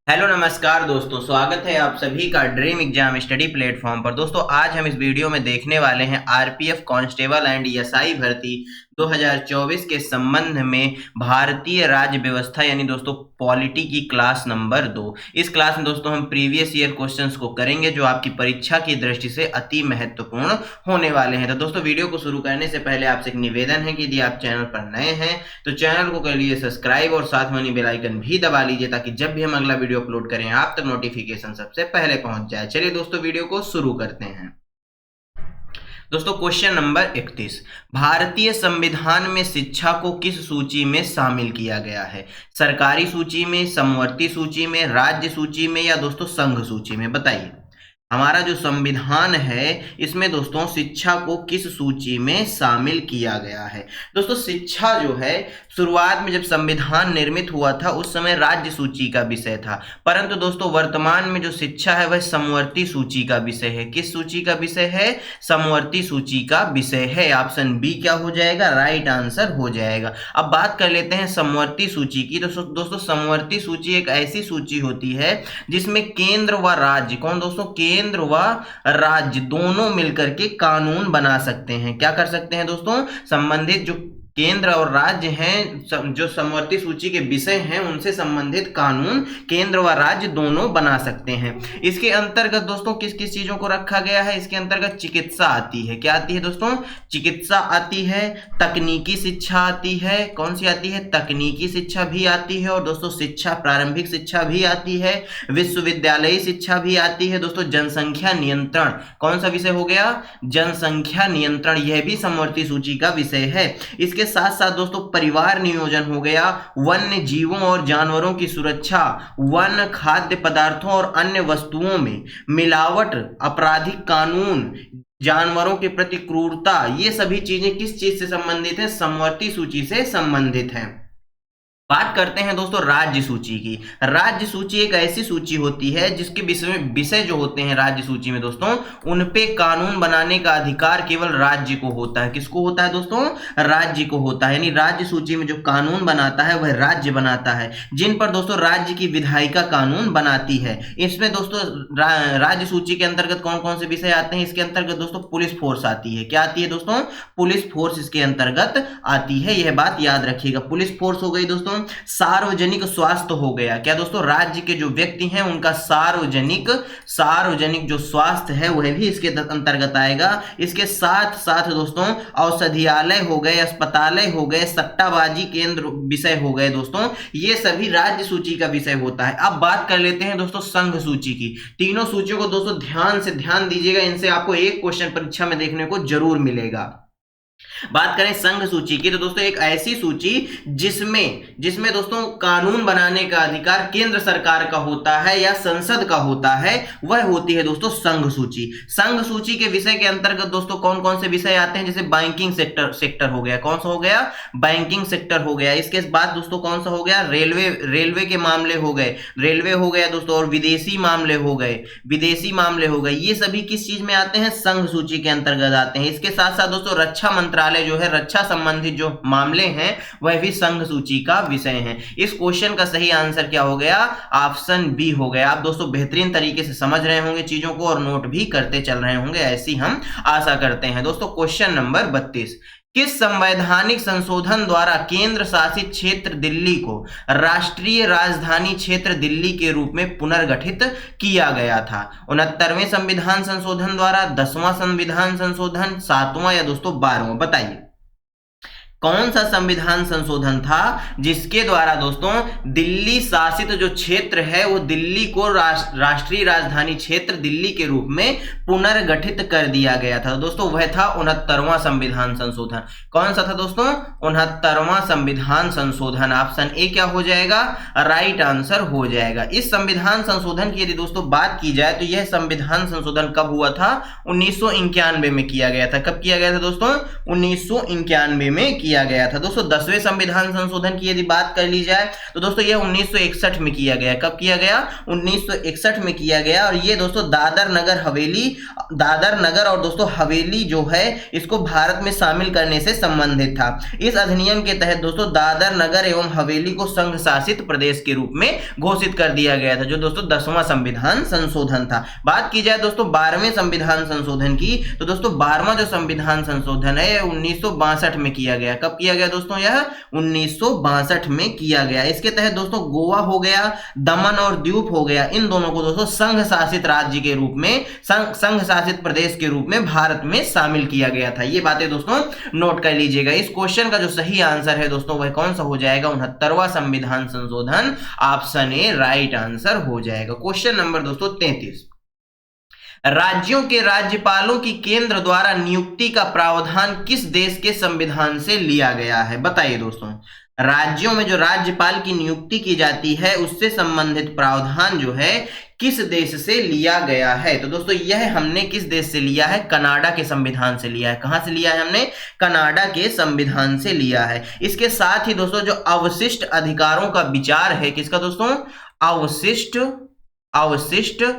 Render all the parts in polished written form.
Hello नमस्कार दोस्तों, स्वागत है आप सभी का ड्रीम एग्जाम स्टडी प्लेटफॉर्म पर। दोस्तों आज हम इस वीडियो में देखने वाले हैं आरपीएफ कांस्टेबल एंड एसआई भर्ती 2024 के संबंध में भारतीय राज्य व्यवस्था यानी दोस्तों पॉलिटी की क्लास नंबर 2। इस क्लास में दोस्तों हम प्रीवियस ईयर क्वेश्चंस को करेंगे जो आपकी परीक्षा की दृष्टि से अति महत्वपूर्ण होने वाले हैं। तो दोस्तों वीडियो को शुरू करने से पहले आपसे एक निवेदन है कि यदि आप चैनल पर नए हैं तो चैनल को कर लीजिए सब्सक्राइब और साथ में बेल आइकन भी दबा लीजिए ताकि जब भी हम अगला वीडियो अपलोड करें आप तक नोटिफिकेशन सबसे पहले पहुंच जाए। चलिए दोस्तों वीडियो को शुरू करते हैं। दोस्तों क्वेश्चन नंबर 31, भारतीय संविधान में शिक्षा को किस सूची में शामिल किया गया है? सरकारी सूची में, समवर्ती सूची में, राज्य सूची में या दोस्तों संघ सूची में? बताइए। हमारा जो संविधान है इसमें दोस्तों शिक्षा को किस सूची में शामिल किया गया है? दोस्तों शिक्षा जो है शुरुआत में जब संविधान निर्मित हुआ था उस समय राज्य सूची का विषय था, परंतु दोस्तों वर्तमान में जो शिक्षा है वह समवर्ती सूची का विषय है। किस सूची का विषय है? समवर्ती सूची का विषय है। ऑप्शन बी क्या हो जाएगा? राइट आंसर हो जाएगा। अब बात कर लेते हैं समवर्ती सूची की। तो दोस्तों समवर्ती सूची एक ऐसी सूची होती है जिसमें केंद्र व राज्य, कौन दोस्तों? केंद्र व राज्य दोनों मिलकर के कानून बना सकते हैं। क्या कर सकते हैं दोस्तों? संबंधित जो केंद्र और राज्य हैं, जो समवर्ती सूची के विषय हैं उनसे संबंधित कानून केंद्र व राज्य दोनों बना सकते हैं। इसके अंतर्गत दोस्तों किस किस चीजों को रखा गया है? इसके अंतर्गत चिकित्सा आती है। क्या आती है दोस्तों? चिकित्सा आती है, तकनीकी शिक्षा आती है। कौन सी आती है? तकनीकी शिक्षा भी आती है और दोस्तों शिक्षा, प्रारंभिक शिक्षा भी आती है, विश्वविद्यालयी शिक्षा भी आती है। दोस्तों जनसंख्या नियंत्रण, कौन सा विषय हो गया? जनसंख्या नियंत्रण, यह भी समवर्ती सूची का विषय है। इसके साथ साथ दोस्तों परिवार नियोजन हो गया, वन्य जीवों और जानवरों की सुरक्षा, वन, खाद्य पदार्थों और अन्य वस्तुओं में मिलावट, आपराधिक कानून, जानवरों के प्रति क्रूरता, ये सभी चीजें किस चीज से संबंधित है? समवर्ती सूची से संबंधित हैं। बात करते हैं दोस्तों राज्य सूची की। राज्य सूची एक ऐसी सूची होती है जिसके विषय जो होते हैं राज्य सूची में दोस्तों उन पे कानून बनाने का अधिकार केवल राज्य को होता है। किसको होता है दोस्तों? राज्य को होता है। यानी राज्य सूची में जो कानून बनाता है वह राज्य बनाता है, जिन पर दोस्तों राज्य की विधायिका कानून बनाती है। इसमें दोस्तों राज्य सूची के अंतर्गत कौन कौन से विषय आते हैं? इसके अंतर्गत दोस्तों पुलिस फोर्स आती है। क्या आती है दोस्तों? पुलिस फोर्स इसके अंतर्गत आती है, यह बात याद रखिएगा। पुलिस फोर्स हो गई दोस्तों। सार्वजनिक स्वास्थ्य हो गया। क्या दोस्तों? राज्य के जो व्यक्ति हैं उनका सार्वजनिक जो स्वास्थ्य है वह भी इसके अंतर्गत आएगा। इसके साथ साथ दोस्तों औषधियालय हो गए, अस्पतालय हो गए, सट्टाबाजी केंद्र विषय हो गए दोस्तों, ये सभी राज्य सूची का विषय होता है। अब बात कर लेते हैं दोस्तों संघ सूची की। तीनों सूचियों को दोस्तों ध्यान दीजिएगा, इनसे आपको एक क्वेश्चन परीक्षा में देखने को जरूर मिलेगा। बात करें संघ सूची की तो दोस्तों एक ऐसी सूची जिसमें दोस्तों कानून बनाने का अधिकार केंद्र सरकार का होता है या संसद का होता है, वह होती है दोस्तों संघ सूची। संघ सूची के विषय के अंतर्गत दोस्तों कौन कौन से विषय आते हैं? जैसे बैंकिंग सेक्टर हो गया। कौन सा हो गया? बैंकिंग सेक्टर हो गया। इसके बाद दोस्तों कौन सा हो गया? रेलवे के मामले हो गए, रेलवे हो गया दोस्तों, और विदेशी मामले हो गए। ये सभी किस चीज में आते हैं? संघ सूची के अंतर्गत आते हैं। इसके साथ साथ दोस्तों रक्षा मंत्रालय जो है, रक्षा संबंधित जो मामले हैं वह भी संघ सूची का विषय है। इस क्वेश्चन का सही आंसर क्या हो गया? ऑप्शन बी हो गया। आप दोस्तों बेहतरीन तरीके से समझ रहे होंगे चीजों को और नोट भी करते चल रहे होंगे, ऐसी हम आशा करते हैं। दोस्तों क्वेश्चन नंबर 32, किस संवैधानिक संशोधन द्वारा केंद्र शासित क्षेत्र दिल्ली को राष्ट्रीय राजधानी क्षेत्र दिल्ली के रूप में पुनर्गठित किया गया था? 69वें संविधान संशोधन द्वारा, 10वां संविधान संशोधन, 7वां या दोस्तों 12वां? बताइए कौन सा संविधान संशोधन था जिसके द्वारा दोस्तों दिल्ली शासित जो क्षेत्र है वो दिल्ली को राष्ट्रीय राजधानी क्षेत्र दिल्ली के रूप में पुनर्गठित कर दिया गया था? दोस्तों वह था 69वां संविधान संशोधन। कौन सा था दोस्तों? 69वां संविधान संशोधन। ऑप्शन ए क्या हो जाएगा? राइट आंसर हो जाएगा। इस संविधान संशोधन की यदि दोस्तों बात की जाए तो यह संविधान संशोधन कब हुआ था? 1991 में किया गया था। कब किया गया था दोस्तों? 1991 में किया गया था दोस्तों? 10वें संविधान संशोधन की यदि बात कर ली जाए तो दोस्तों यह 1961 में किया गया। कब किया गया? 1961 में किया गया। और ये दोस्तों दादर नगर और दोस्तों हवेली जो है इसको भारत में शामिल करने से संबंधित था। इस अधिनियम के तहत दोस्तों दादर नगर एवं हवेली को संघ शासित प्रदेश के रूप में घोषित कर दिया गया था, जो दोस्तों 10वां संविधान संशोधन था। बात की जाए दोस्तों 12वें संविधान संशोधन की, तो दोस्तों 12वां जो संविधान संशोधन है 1962 में किया गया। कब किया गया दोस्तों? यह 1962 में किया गया। इसके तहत दोस्तों गोवा हो गया, दमन और द्वीप हो गया, इन दोनों को दोस्तों संघ शासित राज्य के रूप में, संघ शासित प्रदेश के रूप में भारत में शामिल किया गया था। ये बातें दोस्तों नोट कर लीजिएगा। इस क्वेश्चन का जो सही आंसर है दोस्तों वह कौन सा हो जाएगा? 69वां संविधान संशोधन, ऑप्शन ए राइट आंसर हो जाएगा। क्वेश्चन नंबर दोस्तों 33, राज्यों के राज्यपालों की केंद्र द्वारा नियुक्ति का प्रावधान किस देश के संविधान से लिया गया है? बताइए दोस्तों, राज्यों में जो राज्यपाल की नियुक्ति की जाती है उससे संबंधित प्रावधान जो है किस देश से लिया गया है? तो दोस्तों यह हमने किस देश से लिया है? कनाडा के संविधान से लिया है। कहां से लिया है हमने? कनाडा के संविधान से लिया है। इसके साथ ही दोस्तों जो अवशिष्ट अधिकारों का विचार है, किसका दोस्तों? अवशिष्ट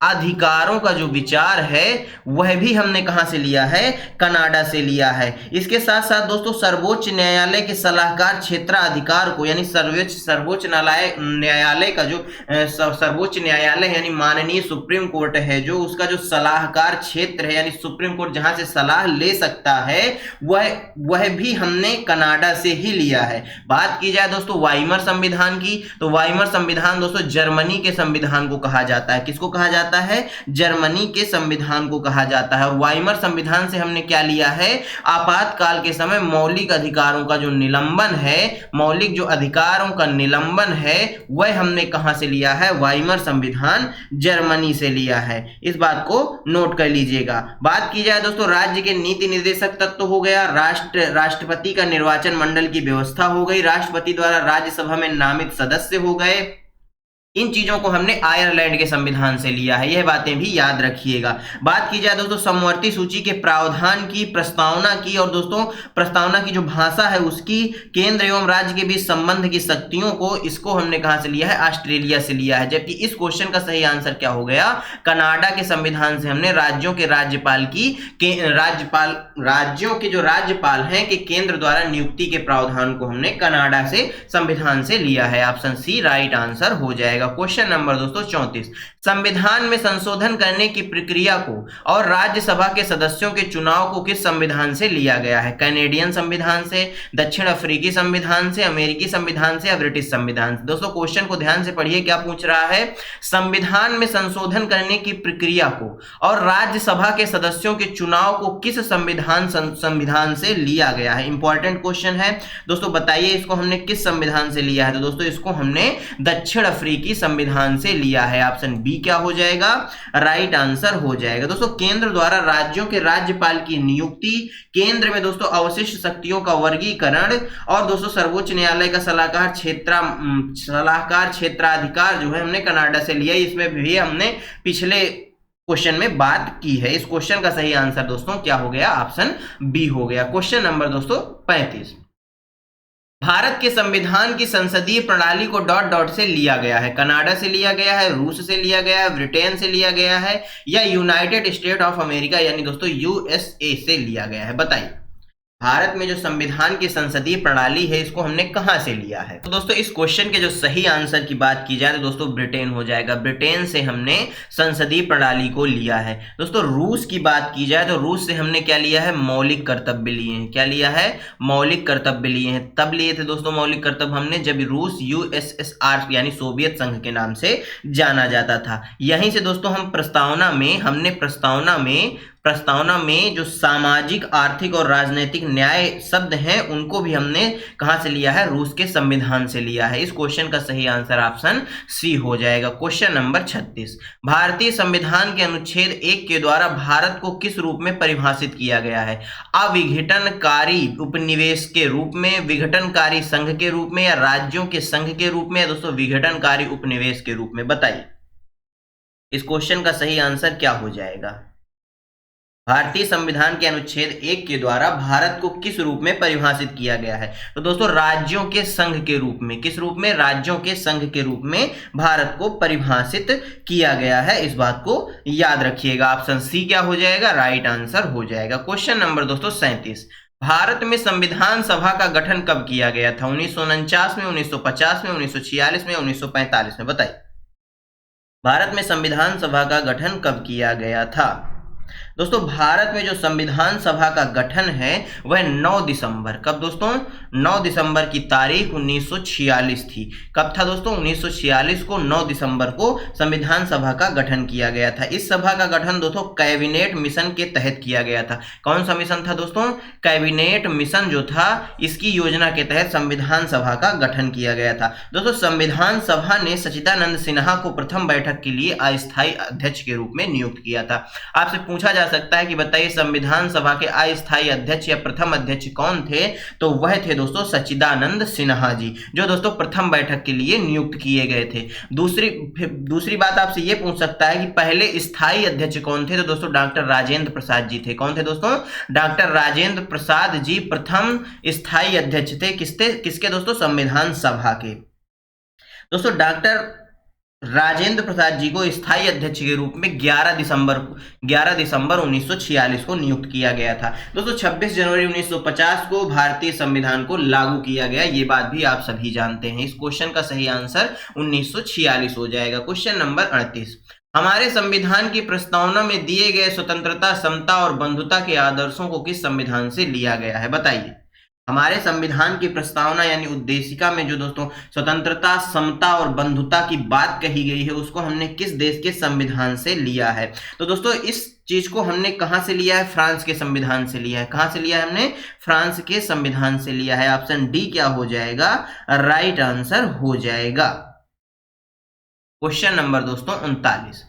अधिकारों का जो विचार है वह भी हमने कहां से लिया है? कनाडा से लिया है। इसके साथ साथ दोस्तों सर्वोच्च न्यायालय के सलाहकार क्षेत्राधिकार को, यानी सर्वोच्च न्यायालय का जो सर्वोच्च न्यायालय यानी माननीय सुप्रीम कोर्ट है, जो उसका जो सलाहकार क्षेत्र है यानी सुप्रीम कोर्ट जहां से सलाह ले सकता है वह भी हमने कनाडा से ही लिया है। बात की जाए दोस्तों वाइमर संविधान की, तो वाइमर संविधान दोस्तों जर्मनी के संविधान को कहा जाता है। किसको कहा जाता है? जर्मनी के संविधान को कहा जाता है। और वाइमर संविधान से हमने क्या लिया है? आपातकाल के समय मौलिक अधिकारों का जो निलंबन है, मौलिक जो अधिकारों का निलंबन है वह हमने कहां से लिया है? वाइमर संविधान जर्मनी से लिया है। इस बात को नोट कर लीजिएगा। बात की जाए दोस्तों राज्य के नीति निर्देशक तत्व हो गया, राष्ट्रपति का निर्वाचन मंडल की व्यवस्था हो गई, राष्ट्रपति द्वारा राज्यसभा में नामित सदस्य हो गए, इन चीजों को हमने आयरलैंड के संविधान से लिया है। यह बातें भी याद रखिएगा। बात की जाए दोस्तों समवर्ती सूची के प्रावधान की, प्रस्तावना की, और दोस्तों प्रस्तावना की जो भाषा है उसकी, केंद्र एवं राज्य के बीच संबंध की शक्तियों को, इसको हमने कहां से लिया है? ऑस्ट्रेलिया से लिया है। जबकि इस क्वेश्चन का सही आंसर क्या हो गया? कनाडा के संविधान से हमने राज्यों के जो राज्यपाल हैं कि केंद्र द्वारा नियुक्ति के प्रावधान को हमने कनाडा से संविधान से लिया है। ऑप्शन सी राइट आंसर हो जाएगा। क्वेश्चन नंबर दोस्तों 34, संविधान में संशोधन करने की प्रक्रिया को और राज्यसभा के सदस्यों के चुनाव को किस संविधान से लिया गया है? कैनेडियन संविधान से, दक्षिण अफ्रीकी संविधान से, अमेरिकी संविधान से या ब्रिटिश संविधान से? दोस्तों क्वेश्चन को ध्यान से पढ़िए, क्या पूछ रहा है? संविधान में संशोधन करने की प्रक्रिया को और राज्यसभा के सदस्यों के चुनाव को किस संविधान से लिया गया है? इंपॉर्टेंट क्वेश्चन है दोस्तों, बताइए इसको हमने किस संविधान से लिया है? तो दोस्तों इसको हमने दक्षिण अफ्रीकी संविधान से लिया है। ऑप्शन बी क्या हो जाएगा? राइट आंसर हो जाएगा। दोस्तों केंद्र द्वारा राज्यों के राज्यपाल की नियुक्ति, केंद्र में दोस्तों अवशिष्ट शक्तियों का वर्गीकरण, और दोस्तों सर्वोच्च न्यायालय का सलाहकार क्षेत्राधिकार जो है हमने कनाडा से लिया। इसमें भी हमने पिछले क्वेश्चन में बात की है। इस क्वेश्चन का सही आंसर दोस्तों क्या हो गया? ऑप्शन बी हो गया। क्वेश्चन नंबर दोस्तों 35, भारत के संविधान की संसदीय प्रणाली को डॉट डॉट से लिया गया है? कनाडा से लिया गया है, रूस से लिया गया है, ब्रिटेन से लिया गया है या यूनाइटेड स्टेट ऑफ अमेरिका यानी दोस्तों यूएसए से लिया गया है? बताइए भारत में जो संविधान की संसदीय प्रणाली है इसको हमने कहां से लिया है? तो दोस्तों इस क्वेश्चन के जो सही आंसर की बात की जाए तो दोस्तों ब्रिटेन हो जाएगा। ब्रिटेन से हमने संसदीय प्रणाली को लिया है। दोस्तों रूस की बात की जाए तो रूस से हमने क्या लिया है? मौलिक कर्तव्य लिए हैं। क्या लिया है? मौलिक कर्तव्य लिए हैं। तब लिए थे दोस्तों मौलिक कर्तव्य हमने जब रूस यूएसएसआर यानी सोवियत संघ के नाम से जाना जाता था। यहीं से दोस्तों हम प्रस्तावना में जो सामाजिक, आर्थिक और राजनीतिक न्याय शब्द हैं उनको भी हमने कहां से लिया है? रूस के संविधान से लिया है। इस क्वेश्चन का सही आंसर ऑप्शन सी हो जाएगा। क्वेश्चन नंबर 36, भारतीय संविधान के अनुच्छेद 1 के द्वारा भारत को किस रूप में परिभाषित किया गया है? अविघटनकारी उपनिवेश के रूप में, विघटनकारी संघ के रूप में या राज्यों के संघ के रूप में या दोस्तों विघटनकारी उपनिवेश के रूप में? बताइए इस क्वेश्चन का सही आंसर क्या हो जाएगा? भारतीय संविधान के अनुच्छेद 1 के द्वारा भारत को किस रूप में परिभाषित किया गया है? तो दोस्तों राज्यों के संघ के रूप में। किस रूप में? राज्यों के संघ के रूप में भारत को परिभाषित किया गया है। इस बात को याद रखिएगा। ऑप्शन सी क्या हो जाएगा? राइट आंसर हो जाएगा। क्वेश्चन नंबर दोस्तों 37, भारत में संविधान सभा का गठन कब किया गया था? 1949 में, 1950 में, 1946 में, 1945 में? बताइए, भारत में संविधान सभा का गठन कब किया गया था? दोस्तों भारत में जो संविधान सभा का गठन है वह 9 दिसंबर, कब दोस्तों? 9 दिसंबर की तारीख 1946 थी। कब था दोस्तों? 1946 को 9 दिसंबर को संविधान सभा का गठन किया गया था। इस सभा का गठन दोस्तों कैबिनेट मिशन के तहत किया गया था। कौन सा मिशन था दोस्तों? कैबिनेट मिशन जो था, इसकी योजना के तहत संविधान सभा का गठन किया गया था। दोस्तों संविधान सभा ने सच्चिदानंद सिन्हा को प्रथम बैठक के लिए अस्थायी अध्यक्ष के रूप में नियुक्त किया था। आपसे पूछा जा सकता है कि बताइए संविधान सभा के अस्थायी अध्यक्ष या प्रथम अध्यक्ष कौन थे? तो वह थे दोस्तों सच्चिदानंद सिन्हा जी, जो दोस्तों प्रथम बैठक के लिए नियुक्त किए गए थे। दूसरी बात आपसे यह पूछ सकता है कि पहले स्थायी अध्यक्ष कौन थे? तो दोस्तों डॉक्टर राजेंद्र प्रसाद जी थे। कौन थे दोस्तों? डॉक्टर राजेंद्र प्रसाद जी प्रथम स्थायी अध्यक्ष थे। किसके दोस्तों? संविधान सभा के। दोस्तों डॉक्टर राजेंद्र प्रसाद जी को स्थायी अध्यक्ष के रूप में 11 दिसंबर 1946 को नियुक्त किया गया था। दोस्तों 26 जनवरी 1950 को भारतीय संविधान को लागू किया गया, ये बात भी आप सभी जानते हैं। इस क्वेश्चन का सही आंसर 1946 हो जाएगा। क्वेश्चन नंबर 38, हमारे संविधान की प्रस्तावना में दिए गए स्वतंत्रता, समता और बंधुता के आदर्शों को किस संविधान से लिया गया है? बताइए, हमारे संविधान की प्रस्तावना यानी उद्देशिका में जो दोस्तों स्वतंत्रता, समता और बंधुता की बात कही गई है उसको हमने किस देश के संविधान से लिया है? तो दोस्तों इस चीज को हमने कहां से लिया है? फ्रांस के संविधान से लिया है। कहां से लिया है हमने? फ्रांस के संविधान से लिया है। ऑप्शन डी क्या हो जाएगा? राइट आंसर हो जाएगा। क्वेश्चन नंबर दोस्तों 39,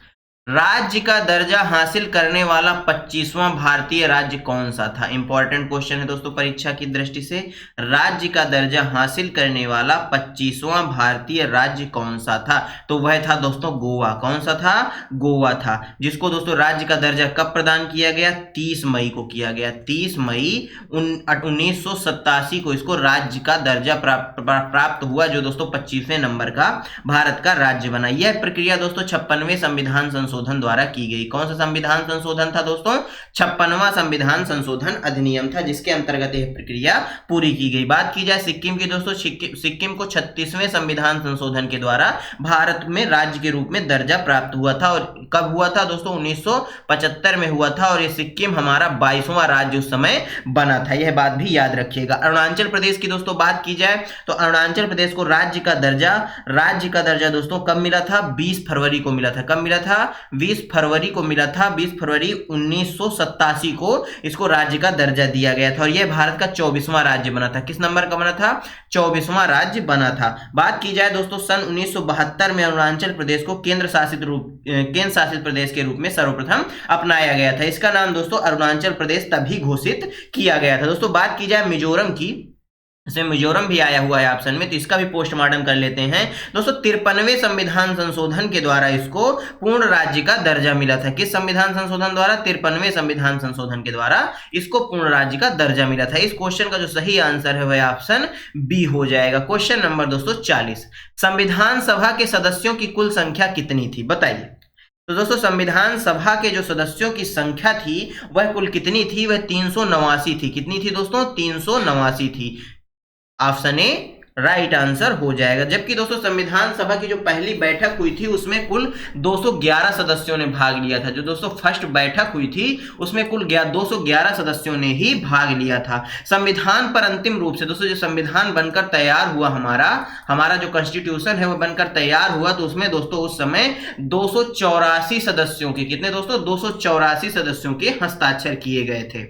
राज्य का दर्जा हासिल करने वाला 25वां भारतीय राज्य कौन सा था? इंपॉर्टेंट क्वेश्चन है दोस्तों परीक्षा की दृष्टि से। राज्य का दर्जा हासिल करने वाला 25वां भारतीय राज्य कौन सा था? तो वह था दोस्तों गोवा। कौन सा था? गोवा था, जिसको दोस्तों राज्य का दर्जा कब प्रदान किया गया? 30 मई को किया गया। 30 मई 1987 को इसको राज्य का दर्जा प्राप्त हुआ, जो दोस्तों 25वें नंबर का भारत का राज्य बना। यह प्रक्रिया दोस्तों 56वें संविधान संशोधन द्वारा की गई। कौन सा संविधान संशोधन था दोस्तों? 56वां संविधान संशोधन अधिनियम था, जिसके अंतर्गत यह प्रक्रिया पूरी की गई। बात की जाए सिक्किम की दोस्तों, सिक्किम को 36वें संविधान संशोधन के द्वारा भारत में राज्य के रूप में दर्जा प्राप्त हुआ था। और कब हुआ था दोस्तों? 1975 में हुआ था। और ये सिक्किम हमारा 22वां राज्य उस समय बना था, यह बात भी याद रखिएगा। अरुणाचल प्रदेश की दोस्तों बात की जाए तो अरुणाचल प्रदेश को राज्य का दर्जा दोस्तों कब मिला था? 20 फरवरी को मिला था। कब मिला था? 20 फरवरी को मिला था। 20 फरवरी 1987 को इसको राज्य का दर्जा दिया गया था। और यह भारत का 24वां राज्य बना था। किस नंबर का बना था? 24वां राज्य बना था। बात की जाए दोस्तों सन 1972 में अरुणाचल प्रदेश को केंद्र शासित प्रदेश के रूप में सर्वप्रथम अपनाया गया था। इसका नाम दोस्तों अरुणाचल प्रदेश तभी घोषित किया गया था। दोस्तों बात की जाए मिजोरम की, इसमें मिजोरम भी आया हुआ है ऑप्शन में, तो इसका भी पोस्टमार्टम कर लेते हैं दोस्तों। 53वें संविधान संशोधन के द्वारा इसको पूर्ण राज्य का दर्जा मिला था। किस संविधान संशोधन द्वारा? 53वें संविधान संशोधन के द्वारा इसको पूर्ण राज्य का दर्जा मिला था। इस क्वेश्चन का जो सही आंसर है वह ऑप्शन बी हो जाएगा। क्वेश्चन नंबर दोस्तों 40, संविधान सभा के सदस्यों की कुल संख्या कितनी थी? बताइए। तो दोस्तों संविधान सभा के जो सदस्यों की संख्या थी वह कुल कितनी थी? वह 389 थी। कितनी थी दोस्तों? 389 थी। ऑप्शन ए राइट आंसर हो जाएगा। जबकि दोस्तों संविधान सभा की जो पहली बैठक हुई थी उसमें कुल 211 सदस्यों ने भाग लिया था। जो दोस्तों फर्स्ट बैठक हुई थी उसमें कुल 211 सदस्यों ने ही भाग लिया था। संविधान पर अंतिम रूप से दोस्तों जो संविधान बनकर तैयार हुआ, हमारा जो कॉन्स्टिट्यूशन है वो बनकर तैयार हुआ, तो उसमें दोस्तों उस समय 284 सदस्यों के, कितने दोस्तों? 284 सदस्यों के हस्ताक्षर किए गए थे।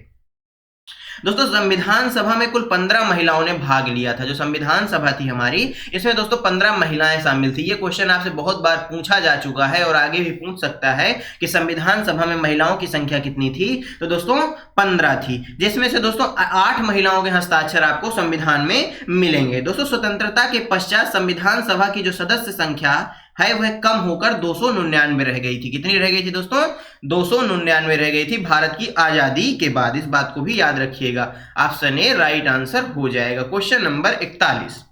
दोस्तों संविधान सभा में कुल 15 महिलाओं ने भाग लिया था। जो संविधान सभा थी हमारी, इसमें दोस्तों 15 महिलाएं शामिल थी। ये क्वेश्चन आपसे बहुत बार पूछा जा चुका है और आगे भी पूछ सकता है कि संविधान सभा में महिलाओं की संख्या कितनी थी? तो दोस्तों 15 थी, जिसमें से दोस्तों 8 महिलाओं के हस्ताक्षर आपको संविधान में मिलेंगे। दोस्तों स्वतंत्रता के पश्चात संविधान सभा की जो सदस्य संख्या है वह कम होकर 299 रह गई थी। कितनी रह गई थी दोस्तों? 299 रह गई थी भारत की आजादी के बाद। इस बात को भी याद रखिएगा। ऑप्शन ए राइट आंसर हो जाएगा। क्वेश्चन नंबर 41,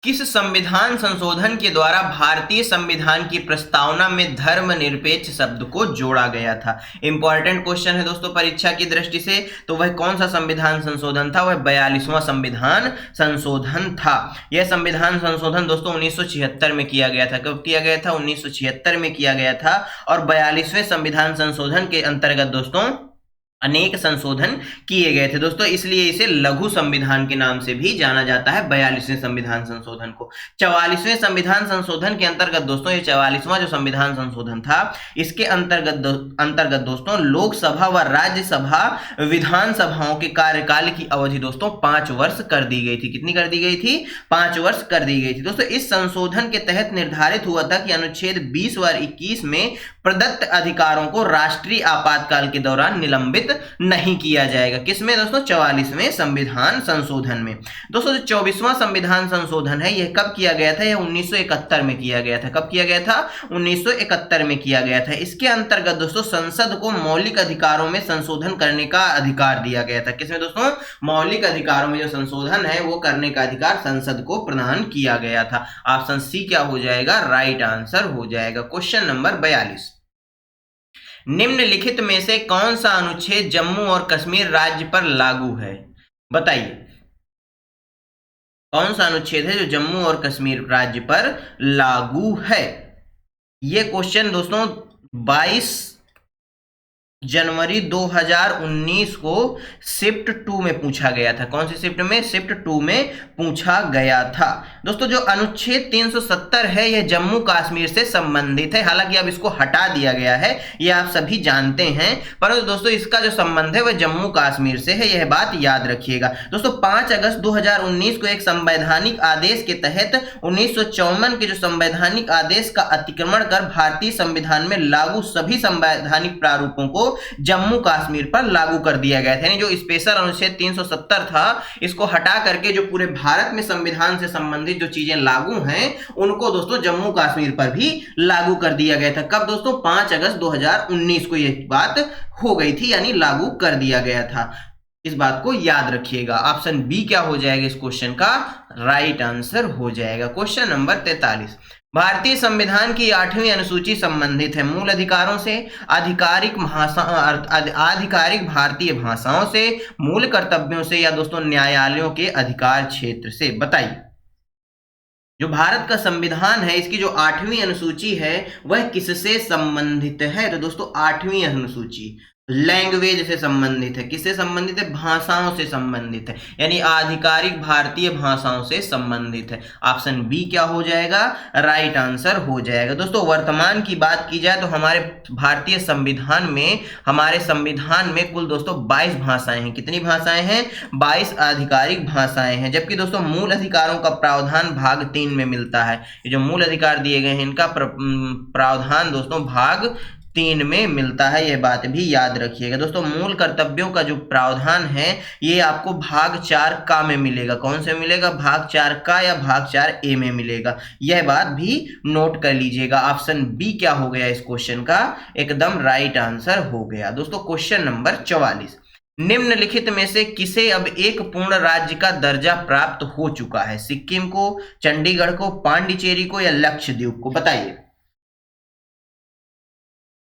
किस संविधान संशोधन के द्वारा भारतीय संविधान की प्रस्तावना में धर्मनिरपेक्ष शब्द को जोड़ा गया था? इंपॉर्टेंट क्वेश्चन है दोस्तों परीक्षा की दृष्टि से। तो वह कौन सा संविधान संशोधन था? वह 42वां संविधान संशोधन था। यह संविधान संशोधन दोस्तों 1976 में किया गया था। कब किया गया था? 1976 में किया गया था। और 42वें संविधान संशोधन के अंतर्गत दोस्तों अनेक संशोधन किए गए थे दोस्तों, इसलिए इसे लघु संविधान के नाम से भी जाना जाता है 42वें संविधान संशोधन को। 44वें संविधान संशोधन के अंतर्गत दोस्तों, ये 44वां जो संविधान संशोधन था, इसके अंतर्गत दोस्तों लोकसभा व राज्यसभा विधानसभाओं के कार्यकाल की अवधि दोस्तों 5 वर्ष कर दी गई थी। कितनी कर दी गई थी? 5 वर्ष कर दी गई थी दोस्तों। इस संशोधन के तहत निर्धारित हुआ था कि अनुच्छेद 20 व 21 में प्रदत्त अधिकारों को राष्ट्रीय आपातकाल के दौरान निलंबित नहीं किया जाएगा। किसमें दोस्तों? 44वें संविधान संशोधन में। दोस्तों जो 24वां संविधान संशोधन है, यह कब किया गया था? यह 1971 में किया गया था। कब किया गया था? 1971 में किया गया था। इसके अंतर्गत दोस्तों संसद को मौलिक अधिकारों में संशोधन करने का अधिकार दिया गया था। किसमें दोस्तों? मौलिक अधिकारों में जो संशोधन है वो करने का अधिकार संसद को प्रदान किया गया था। ऑप्शन सी क्या हो जाएगा? राइट आंसर हो जाएगा। क्वेश्चन नंबर 42, निम्नलिखित में से कौन सा अनुच्छेद जम्मू और कश्मीर राज्य पर लागू है? बताइए कौन सा अनुच्छेद है जो जम्मू और कश्मीर राज्य पर लागू है? ये क्वेश्चन दोस्तों 22 जनवरी 2019 को शिफ्ट 2 में पूछा गया था। कौन सी शिफ्ट में? शिफ्ट 2 में पूछा गया था। दोस्तों जो अनुच्छेद 370 है यह जम्मू कश्मीर से संबंधित है। हालांकि अब इसको हटा दिया गया है, यह आप सभी जानते हैं, परंतु दोस्तों इसका जो संबंध है वह जम्मू कश्मीर से है, यह बात याद रखिएगा। दोस्तों 5 अगस्त 2019 को एक संवैधानिक आदेश के तहत 1954 के जो संवैधानिक आदेश का अतिक्रमण कर भारतीय संविधान में लागू सभी संवैधानिक प्रारूपों को जम्मू कश्मीर पर लागू कर दिया गया था। यानी जो स्पेशल अनुच्छेद 370 था, इसको हटा करके जो पूरे भारत में संविधान से संबंधित जो चीजें लागू हैं उनको दोस्तों जम्मू कश्मीर पर भी लागू कर दिया गया था। कब दोस्तों? 5 अगस्त 2019 को यह बात हो गई थी, यानी लागू कर दिया गया था। इस बात को याद रखिएगा। ऑप्शन बी क्या हो जाएगा इस क्वेश्चन का? राइट आंसर हो जाएगा। क्वेश्चन नंबर 43, भारतीय संविधान की 8वीं अनुसूची संबंधित है मूल अधिकारों से, आधिकारिक भारतीय भाषाओं से, मूल कर्तव्यों से, या दोस्तों न्यायालयों के अधिकार क्षेत्र से? बताइए जो भारत का संविधान है इसकी जो 8वीं अनुसूची है वह किससे संबंधित है? तो दोस्तों 8वीं अनुसूची लैंग्वेज से संबंधित है। किससे संबंधित है? भाषाओं से संबंधित है, यानी आधिकारिक भारतीय भाषाओं से संबंधित है। ऑप्शन बी क्या हो जाएगा? राइट आंसर हो जाएगा। दोस्तों वर्तमान की बात की जाए तो हमारे भारतीय संविधान में कुल दोस्तों 22 भाषाएं हैं। कितनी भाषाएं हैं? 22 आधिकारिक भाषाएं हैं। जबकि दोस्तों मूल अधिकारों का प्रावधान भाग 3 में मिलता है। ये जो मूल अधिकार दिए गए हैं इनका प्रावधान दोस्तों भाग 3 में मिलता है, यह बात भी याद रखिएगा। दोस्तों मूल कर्तव्यों का जो प्रावधान है ये आपको भाग 4 का में मिलेगा। कौन से मिलेगा? भाग 4 का या भाग 4 ए में मिलेगा, यह बात भी नोट कर लीजिएगा। ऑप्शन बी क्या हो गया इस क्वेश्चन का? एकदम राइट आंसर हो गया। दोस्तों क्वेश्चन नंबर 44, निम्नलिखित में से किसे अब एक पूर्ण राज्य का दर्जा प्राप्त हो चुका है? सिक्किम को, चंडीगढ़ को, पांडिचेरी को, या लक्षद्वीप को? बताइए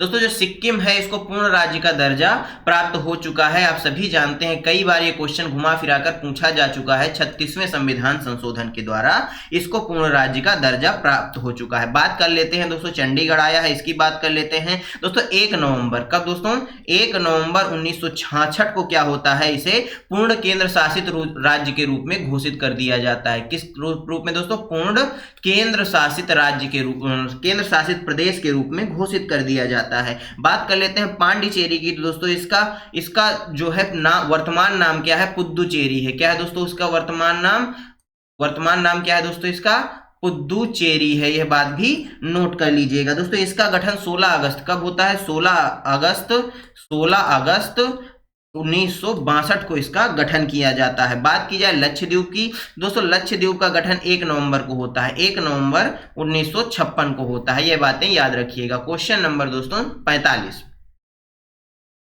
दोस्तों जो सिक्किम है इसको पूर्ण राज्य का दर्जा प्राप्त हो चुका है। आप सभी जानते हैं, कई बार ये क्वेश्चन घुमा फिराकर पूछा जा चुका है। 36वें संविधान संशोधन के द्वारा इसको पूर्ण राज्य का दर्जा प्राप्त हो चुका है। बात कर लेते हैं दोस्तों, चंडीगढ़ आया है, इसकी बात कर लेते हैं दोस्तों। 1 नवंबर, कब दोस्तों? 1 नवंबर 1966 को क्या होता है? इसे पूर्ण केंद्र शासित राज्य के रूप में घोषित कर दिया जाता है। किस रूप में दोस्तों? पूर्ण केंद्र शासित राज्य के रूप, केंद्र शासित प्रदेश के रूप में घोषित कर दिया जाता है। बात कर लेते हैं पांडिचेरी की। तो दोस्तों इसका जो है वर्तमान नाम क्या है? पुद्दुचेरी है। क्या है दोस्तों उसका वर्तमान नाम क्या है दोस्तों? इसका पुद्दुचेरी है, यह बात भी नोट कर लीजिएगा। दोस्तों इसका गठन 16 अगस्त कब होता है? 16 अगस्त 1962 को इसका गठन किया जाता है। बात की जाए लक्षद्वीप की, दोस्तों लक्षद्वीप का गठन 1 नवंबर को होता है, 1 नवंबर 1956 को होता है। ये बातें याद रखिएगा। क्वेश्चन नंबर दोस्तों 45,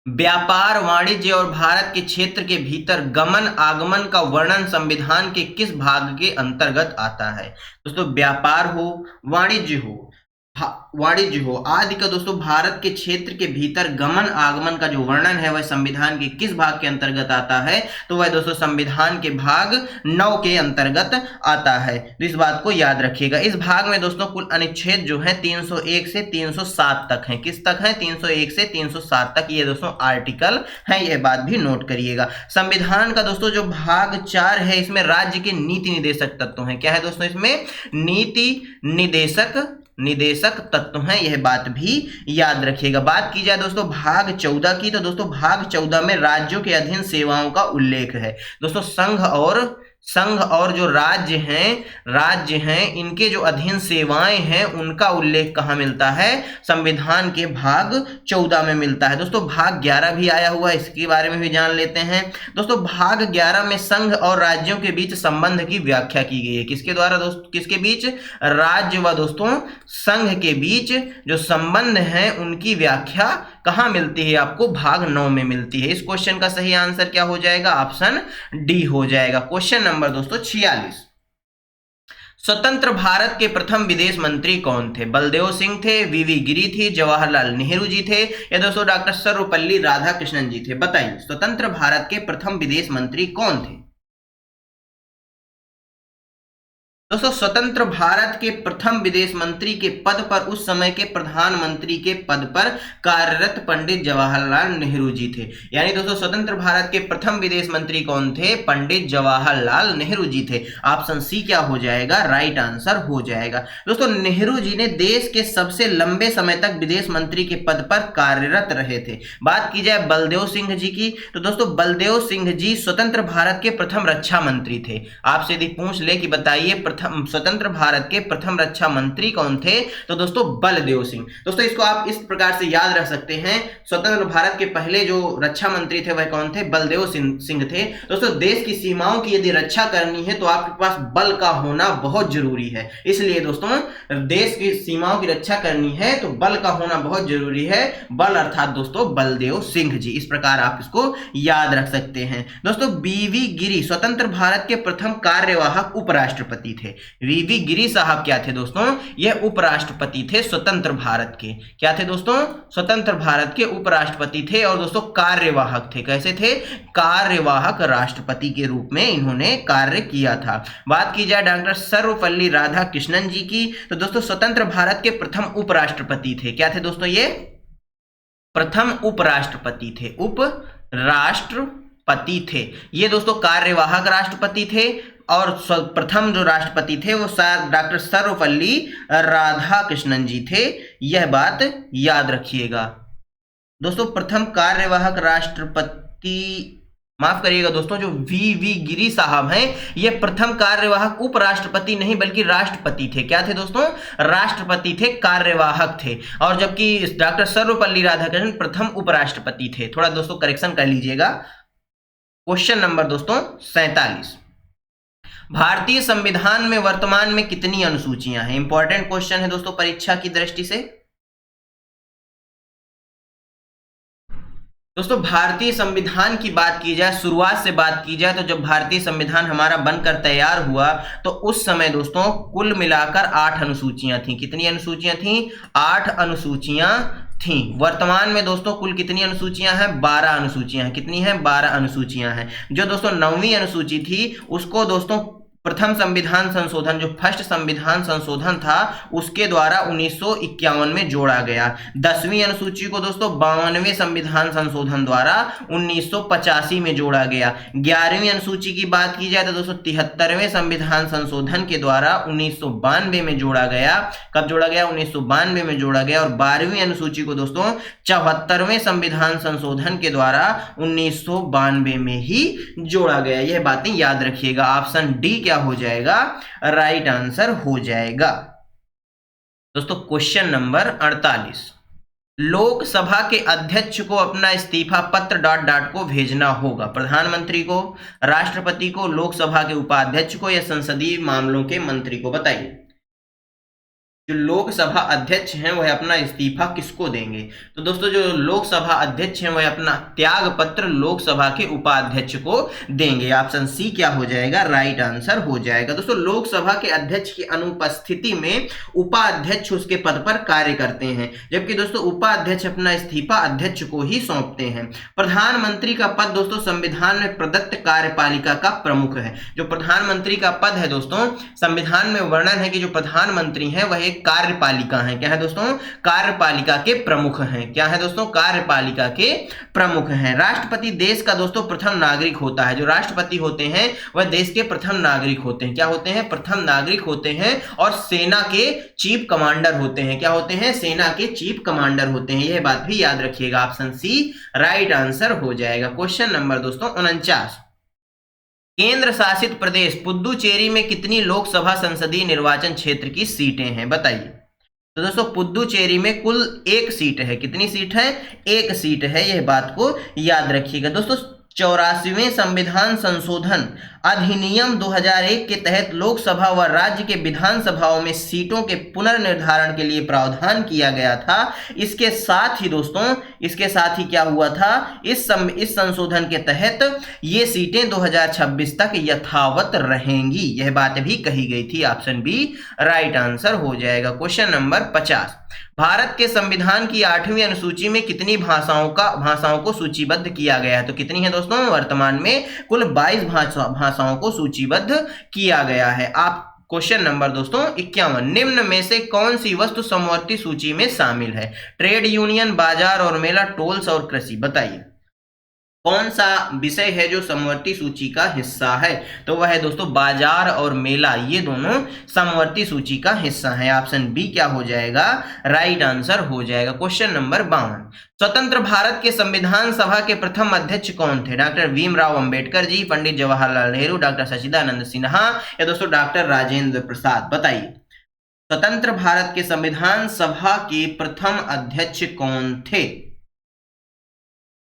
व्यापार वाणिज्य और भारत के क्षेत्र के भीतर गमन आगमन का वर्णन संविधान के किस भाग के अंतर्गत आता है? दोस्तों व्यापार हो, वाणिज्य हो आदि का दोस्तों भारत के क्षेत्र के भीतर गमन आगमन का जो वर्णन है वह संविधान के किस भाग के अंतर्गत आता है? तो वह दोस्तों संविधान के भाग 9 के अंतर्गत आता है। तो इस बात को याद रखिएगा। इस भाग में दोस्तों कुल अनुच्छेद जो है 301 से 307 तक है। किस तक है? 301 से 307 तक ये दोस्तों आर्टिकल है, यह बात भी नोट करिएगा। संविधान का दोस्तों जो भाग 4 है इसमें राज्य के नीति निदेशक तत्व हैं। क्या है दोस्तों? इसमें नीति निदेशक तत्व हैं, यह बात भी याद रखिएगा। बात की जाए दोस्तों भाग 14 की, तो दोस्तों भाग 14 में राज्यों के अधीन सेवाओं का उल्लेख है। दोस्तों संघ और जो राज्य हैं इनके जो अधीन सेवाएं हैं उनका उल्लेख कहाँ मिलता है? संविधान के भाग 14 में मिलता है। दोस्तों भाग 11 भी आया हुआ है, इसके बारे में भी जान लेते हैं। दोस्तों भाग 11 में संघ और राज्यों के बीच संबंध की व्याख्या की गई है। किसके द्वारा दोस्तों? किसके बीच? राज्य व दोस्तों संघ के बीच जो संबंध है उनकी व्याख्या कहाँ मिलती है? आपको भाग 9 में मिलती है। इस क्वेश्चन का सही आंसर क्या हो जाएगा? ऑप्शन डी हो जाएगा। क्वेश्चन नंबर दोस्तों 46, स्वतंत्र भारत के प्रथम विदेश मंत्री कौन थे? बलदेव सिंह थे, वीवी गिरी थी, जवाहरलाल नेहरू जी थे, या दोस्तों डॉक्टर सर्वपल्ली राधाकृष्णन जी थे? बताइए स्वतंत्र भारत के प्रथम विदेश मंत्री कौन थे? दोस्तों स्वतंत्र भारत के प्रथम विदेश मंत्री के पद पर उस समय के प्रधानमंत्री के पद पर कार्यरत पंडित जवाहरलाल नेहरू जी थे। यानी दोस्तों स्वतंत्र भारत के प्रथम विदेश मंत्री कौन थे? पंडित जवाहरलाल नेहरू जी थे। ऑप्शन सी क्या हो जाएगा? राइट आंसर हो जाएगा। दोस्तों नेहरू जी ने देश के सबसे लंबे समय तक विदेश मंत्री के पद पर कार्यरत रहे थे। बात की जाए बलदेव सिंह जी की, तो दोस्तों बलदेव सिंह जी स्वतंत्र भारत के प्रथम रक्षा मंत्री थे। आपसे यदि पूछ ले कि बताइए स्वतंत्र भारत के प्रथम रक्षा मंत्री कौन थे, तो दोस्तों बलदेव सिंह। दोस्तों इसको आप इस प्रकार से याद रख सकते हैं, स्वतंत्र भारत के पहले जो रक्षा मंत्री थे वह कौन थे? बलदेव सिंह थे। दोस्तों देश की सीमाओं की यदि रक्षा करनी है तो आपके पास बल का होना बहुत जरूरी है। इसलिए दोस्तों देश की सीमाओं की रक्षा करनी है तो बल का होना बहुत जरूरी है। बल अर्थात दोस्तों बलदेव सिंह जी। इस प्रकार आप इसको याद रख सकते हैं। दोस्तों वीवी गिरी स्वतंत्र भारत के प्रथम कार्यवाहक उपराष्ट्रपति थे। वीवी गिरी साहब क्या थे दोस्तों? यह उपराष्ट्रपति थे स्वतंत्र भारत के। क्या थे दोस्तों? स्वतंत्र भारत के उपराष्ट्रपति थे और दोस्तों कार्यवाहक थे। कैसे थे? कार्यवाहक राष्ट्रपति के रूप में इन्होंने कार्य किया था। बात की जाए डॉक्टर सर्वपल्ली राधाकृष्णन जी की, तो दोस्तों स्वतंत्र भारत के प्रथम उपराष्ट्रपति थे। क्या थे दोस्तों? ये प्रथम उपराष्ट्रपति थे, उपराष्ट्रपति थे। ये दोस्तों कार्यवाहक राष्ट्रपति थे और प्रथम जो राष्ट्रपति थे वो डॉक्टर सर्वपल्ली राधाकृष्णन जी थे। यह बात याद रखिएगा। दोस्तों प्रथम कार्यवाहक राष्ट्रपति, माफ करिएगा दोस्तों, जो वीवी गिरी साहब हैं ये प्रथम कार्यवाहक उपराष्ट्रपति नहीं बल्कि राष्ट्रपति थे। क्या थे दोस्तों? राष्ट्रपति थे, कार्यवाहक थे। और जबकि डॉक्टर सर्वपल्ली राधाकृष्णन प्रथम उपराष्ट्रपति थे। थोड़ा दोस्तों करेक्शन कर लीजिएगा। क्वेश्चन नंबर दोस्तों 47, भारतीय संविधान में वर्तमान में कितनी अनुसूचियां हैं? इंपॉर्टेंट क्वेश्चन है दोस्तों परीक्षा की दृष्टि से। दोस्तों भारतीय संविधान की बात की जाए, शुरुआत से बात की जाए, तो जब भारतीय संविधान हमारा बनकर तैयार हुआ तो उस समय दोस्तों कुल मिलाकर 8 अनुसूचियां थी। कितनी अनुसूचियां थी? 8 अनुसूचियां थी। वर्तमान में दोस्तों कुल कितनी अनुसूचियां हैं? 12 अनुसूचियां हैं। कितनी हैं? 12 अनुसूचियां हैं। जो दोस्तों 9वीं अनुसूची थी उसको दोस्तों प्रथम संविधान संशोधन, जो फर्स्ट संविधान संशोधन था, उसके द्वारा 1951 में जोड़ा गया। 10वीं अनुसूची को दोस्तों 52वें संविधान संशोधन द्वारा 1985 में जोड़ा गया। 11वीं अनुसूची की बात की जाए तो दोस्तों 73वें संविधान संशोधन के द्वारा 1992 में जोड़ा गया। कब जोड़ा गया? 1992 में जोड़ा गया। और 12वीं अनुसूची को दोस्तों 74वें संविधान संशोधन के द्वारा 1992 में ही जोड़ा गया। यह बातें याद रखिएगा। ऑप्शन डी क्या हो जाएगा? राइट आंसर हो जाएगा। दोस्तों क्वेश्चन नंबर 48, लोकसभा के अध्यक्ष को अपना इस्तीफा पत्र डॉट डॉट को भेजना होगा? प्रधानमंत्री को, राष्ट्रपति को, लोकसभा के उपाध्यक्ष को या संसदीय मामलों के मंत्री को? बताइए। जो लोकसभा अध्यक्ष हैं वह अपना इस्तीफा किसको देंगे? तो दोस्तों जो लोकसभा अध्यक्ष हैं वह अपना त्याग पत्र लोकसभा के उपाध्यक्ष को देंगे। ऑप्शन सी क्या हो जाएगा? राइट आंसर हो जाएगा। दोस्तों लोकसभा के अध्यक्ष की अनुपस्थिति में उपाध्यक्ष उसके पद पर कार्य करते हैं, जबकि दोस्तों उपाध्यक्ष अपना इस्तीफा अध्यक्ष को ही सौंपते हैं। प्रधानमंत्री का पद दोस्तों संविधान में प्रदत्त कार्यपालिका का प्रमुख है। जो प्रधानमंत्री का पद है दोस्तों, संविधान में वर्णन है कि जो प्रधानमंत्री है वह कार्यपालिका है। क्या है दोस्तों? कार्यपालिका के प्रमुख हैं। क्या है दोस्तों? कार्यपालिका के प्रमुख हैं। राष्ट्रपति देश का दोस्तों प्रथम नागरिक होता है। जो राष्ट्रपति होते हैं वह देश के प्रथम नागरिक होते हैं। क्या होते हैं? प्रथम नागरिक होते हैं और सेना के चीफ कमांडर होते हैं। क्या होते हैं? सेना के चीफ कमांडर होते हैं। यह बात भी याद रखिएगा। ऑप्शन सी राइट आंसर हो जाएगा। क्वेश्चन नंबर दोस्तों 49, केंद्र शासित प्रदेश पुद्दुचेरी में कितनी लोकसभा संसदीय निर्वाचन क्षेत्र की सीटें हैं? बताइए। तो दोस्तों पुद्दुचेरी में कुल एक सीट है। कितनी सीट है? एक सीट है। यह बात को याद रखिएगा। दोस्तों 84वें संविधान संशोधन अधिनियम 2001 के तहत लोकसभा व राज्य के विधानसभाओं में सीटों के पुनर्निर्धारण के लिए प्रावधान किया गया था। इसके साथ ही दोस्तों, इसके साथ ही क्या हुआ था? इस संशोधन के तहत ये सीटें 2026 तक यथावत रहेंगी। यह बात भी कही गई थी। ऑप्शन बी राइट आंसर हो जाएगा। क्वेश्चन नंबर 50, भारत के संविधान की 8वीं अनुसूची में कितनी भाषाओं को सूचीबद्ध किया गया है? तो कितनी है दोस्तों? वर्तमान में कुल 22 भाषाओं को सूचीबद्ध किया गया है। आप क्वेश्चन नंबर दोस्तों 51, निम्न में से कौन सी वस्तु समवर्ती सूची में शामिल है? ट्रेड यूनियन, बाजार और मेला, टोल्स और कृषि? बताइए कौन सा विषय है जो समवर्ती सूची का हिस्सा है? तो वह है दोस्तों बाजार और मेला। ये दोनों समवर्ती सूची का हिस्सा है। ऑप्शन बी क्या हो जाएगा? राइट आंसर हो जाएगा। क्वेश्चन नंबर 52, स्वतंत्र भारत के संविधान सभा के प्रथम अध्यक्ष कौन थे? डॉक्टर भीमराव अंबेडकर जी, पंडित जवाहरलाल नेहरू, डॉक्टर सच्चिदानंद सिन्हा या दोस्तों डॉक्टर राजेंद्र प्रसाद? बताइए स्वतंत्र भारत के संविधान सभा के प्रथम अध्यक्ष कौन थे?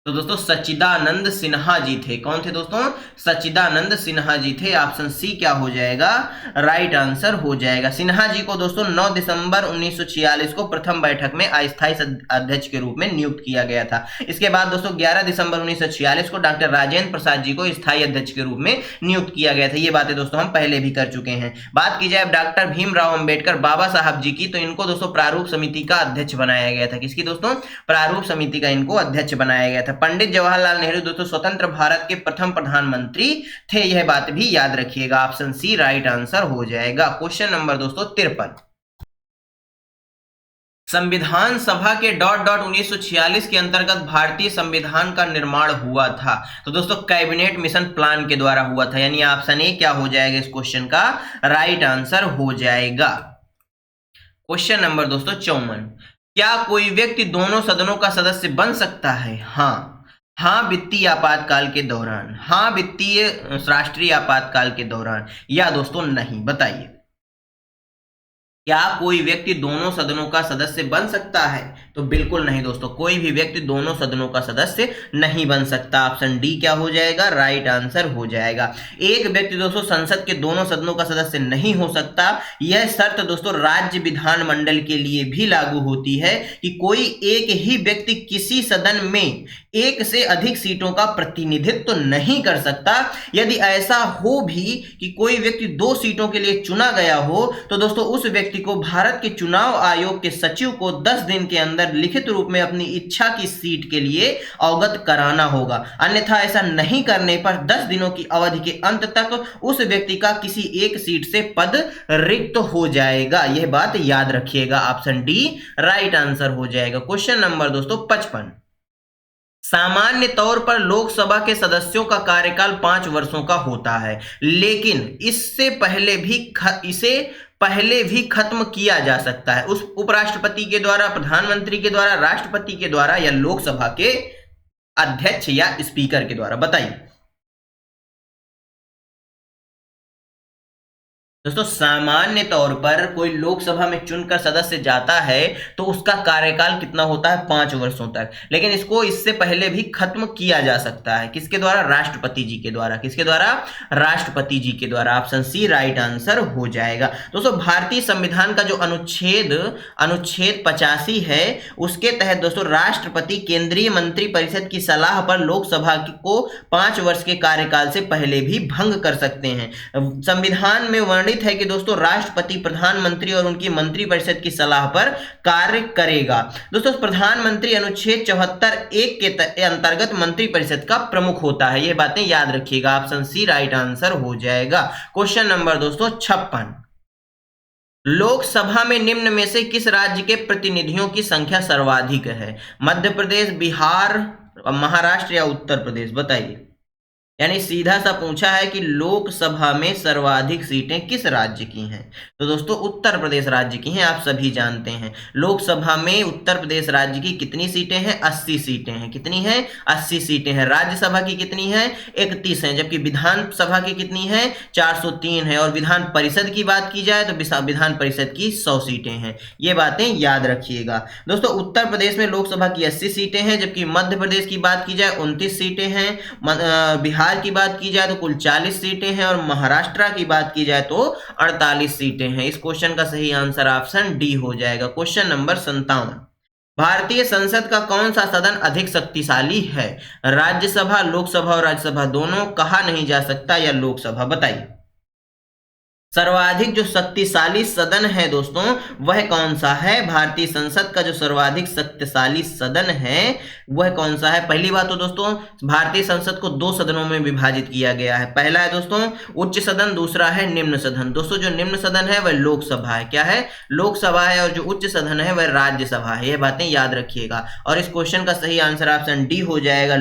तो दोस्तों सच्चिदानंद सिन्हा जी थे। कौन थे दोस्तों? सच्चिदानंद सिन्हा जी थे। ऑप्शन सी क्या हो जाएगा? राइट आंसर हो जाएगा। सिन्हा जी को दोस्तों 9 दिसंबर 1946 को प्रथम बैठक में अस्थायी अध्यक्ष के रूप में नियुक्त किया गया था। इसके बाद दोस्तों 11 दिसंबर 1946 को डॉक्टर राजेंद्र प्रसाद जी को स्थायी अध्यक्ष के रूप में नियुक्त किया गया था। ये बातें दोस्तों हम पहले भी कर चुके हैं। बात की जाए डॉक्टर भीमराव अंबेडकर बाबा साहब जी की, तो इनको दोस्तों प्रारूप समिति का अध्यक्ष बनाया गया था। किसकी दोस्तों? प्रारूप समिति का इनको अध्यक्ष बनाया गया था। पंडित जवाहरलाल नेहरू दोस्तों स्वतंत्र भारत के प्रथम प्रधानमंत्री थे। यह बात भी याद रखिएगा। ऑप्शन सी राइट आंसर हो जाएगा। क्वेश्चन नंबर दोस्तों 53, संविधान सभा के डॉट डॉट 1946 के अंतर्गत भारतीय संविधान का निर्माण हुआ था? तो दोस्तों कैबिनेट मिशन प्लान के द्वारा हुआ था। यानी ऑप्शन ए क्या हो जाएगा इस क्वेश्चन का? राइट आंसर हो जाएगा। क्वेश्चन नंबर दोस्तों 54, क्या कोई व्यक्ति दोनों सदनों का सदस्य बन सकता है? हाँ वित्तीय आपातकाल के दौरान, हाँ वित्तीय राष्ट्रीय आपातकाल के दौरान, या दोस्तों नहीं? बताइए क्या कोई व्यक्ति दोनों सदनों का सदस्य बन सकता है? तो बिल्कुल नहीं दोस्तों, कोई भी व्यक्ति दोनों सदनों का सदस्य नहीं बन सकता। ऑप्शन डी क्या हो जाएगा? राइट आंसर हो जाएगा। एक व्यक्ति दोस्तों संसद के दोनों सदनों का सदस्य नहीं हो सकता। यह शर्त दोस्तों राज्य विधानमंडल के लिए भी लागू होती है कि कोई एक ही व्यक्ति किसी सदन में एक से अधिक सीटों का प्रतिनिधित्व नहीं कर सकता। यदि ऐसा हो भी कि कोई व्यक्ति 2 सीटों के लिए चुना गया हो, तो दोस्तों उस व्यक्ति को भारत के चुनाव आयोग के सचिव को 10 दिन के अंदर लिखित रूप में अपनी इच्छा की सीट के लिए अवगत कराना होगा। अन्यथा ऐसा नहीं करने पर 10 दिनों की अवधि के अंत तक उस व्यक्ति का किसी एक सीट से पद रिक्त हो जाएगा। यह बात याद रखिएगा। ऑप्शन डी राइट आंसर हो जाएगा। क्वेश्चन नंबर दोस्तों 55, सामान्य तौर पर लोकसभा के सदस्यों का कार्यकाल 5 वर्षों का होता है, लेकिन इसे पहले भी खत्म किया जा सकता है। उस उपराष्ट्रपति के द्वारा, प्रधानमंत्री के द्वारा, राष्ट्रपति के द्वारा या लोकसभा के अध्यक्ष या स्पीकर के द्वारा? बताइए दोस्तों सामान्य तौर पर कोई लोकसभा में चुनकर सदस्य जाता है तो उसका कार्यकाल कितना होता है, 5 वर्षों तक। लेकिन इसको इससे पहले भी खत्म किया जा सकता है, किसके द्वारा, राष्ट्रपति जी के द्वारा। किसके द्वारा, राष्ट्रपति जी के द्वारा। ऑप्शन सी राइट आंसर हो जाएगा। दोस्तों भारतीय संविधान का जो अनुच्छेद 85 है, उसके तहत दोस्तों राष्ट्रपति केंद्रीय मंत्रिपरिषद की सलाह पर लोकसभा को 5 वर्ष के कार्यकाल से पहले भी भंग कर सकते हैं। संविधान में वर्णित है कि दोस्तों राष्ट्रपति प्रधानमंत्री और उनकी मंत्रिपरिषद की सलाह पर कार्य करेगा। दोस्तों प्रधानमंत्री अनुच्छेद 74(1) के अंतर्गत मंत्रिपरिषद का प्रमुख होता है। ये बातें याद रखिएगा। ऑप्शन सी राइट आंसर हो जाएगा। क्वेश्चन नंबर दोस्तों 56, लोकसभा में निम्न में से किस राज्य के प्रतिनिधियों की संख्या सर्वाधिक है? मध्य प्रदेश, बिहार, महाराष्ट्र या उत्तर प्रदेश? बताइए। यानी सीधा सा पूछा है कि लोकसभा में सर्वाधिक सीटें किस राज्य की हैं? तो दोस्तों उत्तर प्रदेश राज्य की हैं, आप सभी जानते हैं। लोकसभा में उत्तर प्रदेश राज्य की कितनी सीटें हैं? 80 सीटें हैं। कितनी हैं? 80 सीटें हैं। राज्यसभा की कितनी है? 31 हैं। जबकि विधानसभा की कितनी है? 403 है। और विधान परिषद की बात की जाए तो विधान परिषद की 100 सीटें हैं। ये बातें याद रखिएगा। दोस्तों उत्तर प्रदेश में लोकसभा की 80 सीटें हैं, जबकि मध्य प्रदेश की बात की जाए 29 सीटें हैं, बिहार की बात की जाए तो कुल 40 सीटें हैं, और महाराष्ट्र की बात की जाए तो 48 सीटें हैं। इस क्वेश्चन का सही आंसर ऑप्शन डी हो जाएगा। क्वेश्चन नंबर 57, भारतीय संसद का कौन सा सदन अधिक शक्तिशाली है? राज्यसभा, लोकसभा और राज्यसभा दोनों, कहा नहीं जा सकता, या लोकसभा? बताइए। सर्वाधिक जो शक्तिशाली सदन है दोस्तों वह कौन सा है? भारतीय संसद का जो सर्वाधिक शक्तिशाली सदन है वह कौन सा है? पहली बात तो दोस्तों भारतीय संसद को 2 सदनों में विभाजित किया गया है। पहला है दोस्तों उच्च सदन, दूसरा है निम्न सदन। दोस्तों जो निम्न सदन है वह लोकसभा है। क्या है? लोकसभा है। और जो उच्च सदन है वह राज्यसभा है। यह बातें याद रखिएगा। और इस क्वेश्चन का सही आंसर ऑप्शन डी हो जाएगा।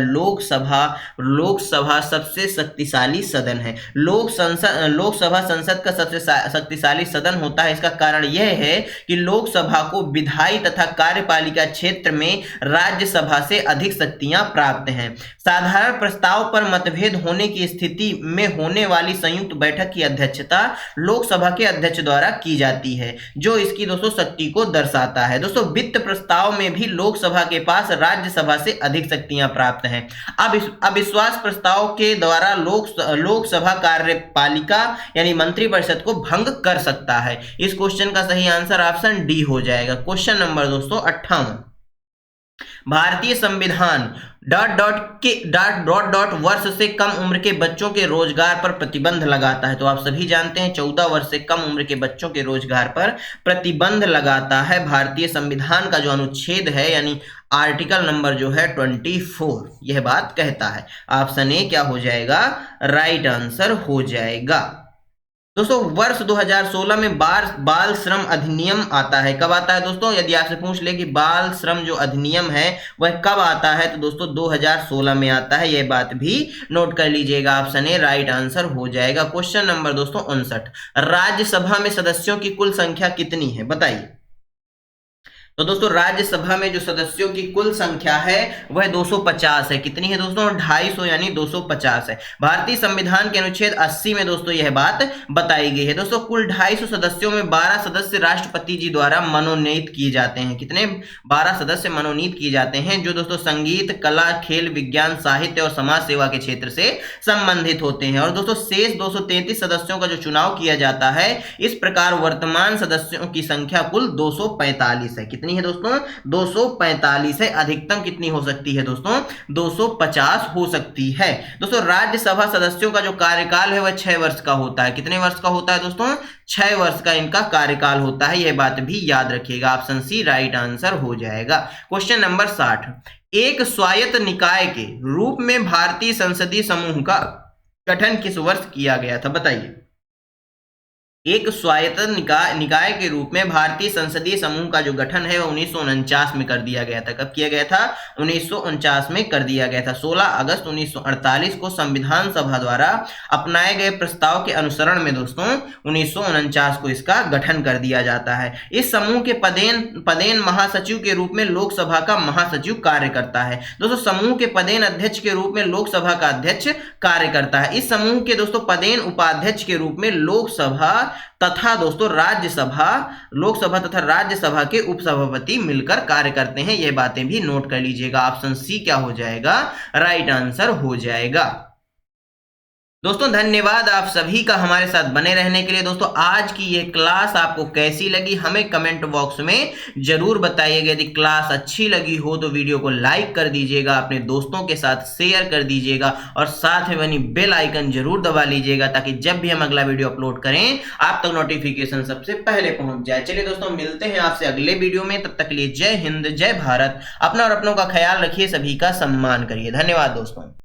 लोकसभा सबसे शक्तिशाली सदन है। लोकसभा संसद का सबसे शक्तिशाली सदन होता है। इसका कारण यह है कि लोकसभा को विधायी तथा कार्यपालिका क्षेत्र में राज्यसभा से अधिक शक्तियां प्राप्त हैं। साधारण प्रस्ताव पर मतभेद होने की स्थिति में होने वाली संयुक्त बैठक की अध्यक्षता लोकसभा के अध्यक्ष द्वारा की जाती है, जो इसकी दोस्तों शक्ति को दर्शाता है। दोस्तों वित्त प्रस्ताव में भी लोकसभा के पास राज्यसभा से अधिक शक्तियां प्राप्त हैं। अब अविश्वास प्रस्ताव के द्वारा लोकसभा कार्यपालिका यानी मंत्रिपरिषद को भंग कर सकता है। इस क्वेश्चन का सही आंसर ऑप्शन डी हो जाएगा। क्वेश्चन नंबर दोस्तों 58, भारतीय संविधान वर्ष से कम उम्र के बच्चों के रोजगार पर प्रतिबंध लगाता है। तो आप सभी जानते हैं 14 वर्ष से कम उम्र के बच्चों के रोजगार पर प्रतिबंध लगाता है भारतीय संविधान का जो अनुच्छेद है, यानी आर्टिकल नंबर जो है 24, यह बात कहता है। ऑप्शन ए क्या हो जाएगा? राइट आंसर हो जाएगा। दोस्तों वर्ष 2016 में बाल श्रम अधिनियम आता है। कब आता है दोस्तों? यदि आपसे पूछ ले कि बाल श्रम जो अधिनियम है वह कब आता है, तो दोस्तों 2016 में आता है। यह बात भी नोट कर लीजिएगा। ऑप्शन ए राइट आंसर हो जाएगा। क्वेश्चन नंबर दोस्तों 59, राज्यसभा में सदस्यों की कुल संख्या कितनी है? बताइए। तो दोस्तों राज्यसभा में जो सदस्यों की कुल संख्या है वह 250 है। कितनी है दोस्तों? 250 यानी 250 है। भारतीय संविधान के अनुच्छेद 80 में दोस्तों यह बात बताई गई है। दोस्तों कुल 250 सदस्यों में 12 सदस्य राष्ट्रपति जी द्वारा मनोनीत किए जाते हैं। कितने? 12 सदस्य मनोनीत किए जाते हैं, जो दोस्तों संगीत, कला, खेल, विज्ञान, साहित्य और समाज सेवा के क्षेत्र से संबंधित होते हैं। और दोस्तों शेष 233 सदस्यों का जो चुनाव किया जाता है। इस प्रकार वर्तमान सदस्यों की संख्या कुल 245 है। कितनी है दोस्तों? 245 है। अधिकतम कितनी हो सकती है दोस्तों? 250 हो सकती है। दोस्तों राज्यसभा सदस्यों का जो कार्यकाल है वह 6 वर्ष का होता है। कितने वर्ष का होता है दोस्तों? 6 वर्ष का इनका कार्यकाल होता है। यह बात भी याद रखिएगा। ऑप्शन सी राइट आंसर हो जाएगा। क्वेश्चन नंबर 60, एक स्वायत्त निकाय के रूप में भारतीय संसदीय समूह का गठन किस वर्ष किया गया था? बताइए। एक स्वायत्त निकाय के रूप में भारतीय संसदीय समूह का जो गठन है वह 1949 में कर दिया गया था। कब किया गया था? 1949 में कर दिया गया था। 16 अगस्त 1948 को संविधान सभा द्वारा अपनाए गए प्रस्ताव के अनुसरण में दोस्तों 1949 को इसका गठन कर दिया जाता है। इस समूह के पदेन महासचिव के रूप में लोकसभा का महासचिव कार्य करता है। दोस्तों समूह के पदेन अध्यक्ष के रूप में लोकसभा का अध्यक्ष कार्य करता है। इस समूह के दोस्तों पदेन उपाध्यक्ष के रूप में लोकसभा तथा दोस्तों राज्यसभा, लोकसभा तथा राज्यसभा के उपसभापति मिलकर कार्य करते हैं। ये बातें भी नोट कर लीजिएगा। ऑप्शन सी क्या हो जाएगा, राइट आंसर हो जाएगा। दोस्तों धन्यवाद आप सभी का हमारे साथ बने रहने के लिए। दोस्तों आज की ये क्लास आपको कैसी लगी हमें कमेंट बॉक्स में जरूर बताइएगा। यदि क्लास अच्छी लगी हो तो वीडियो को लाइक कर दीजिएगा, अपने दोस्तों के साथ शेयर कर दीजिएगा और साथ में बनी बेल आइकन जरूर दबा लीजिएगा ताकि जब भी हम अगला वीडियो अपलोड करें आप तक नोटिफिकेशन सबसे पहले पहुंच जाए। चलिए दोस्तों मिलते हैं आपसे अगले वीडियो में, तब तक के लिए जय हिंद जय भारत। अपना और अपनों का ख्याल रखिए, सभी का सम्मान करिए। धन्यवाद दोस्तों।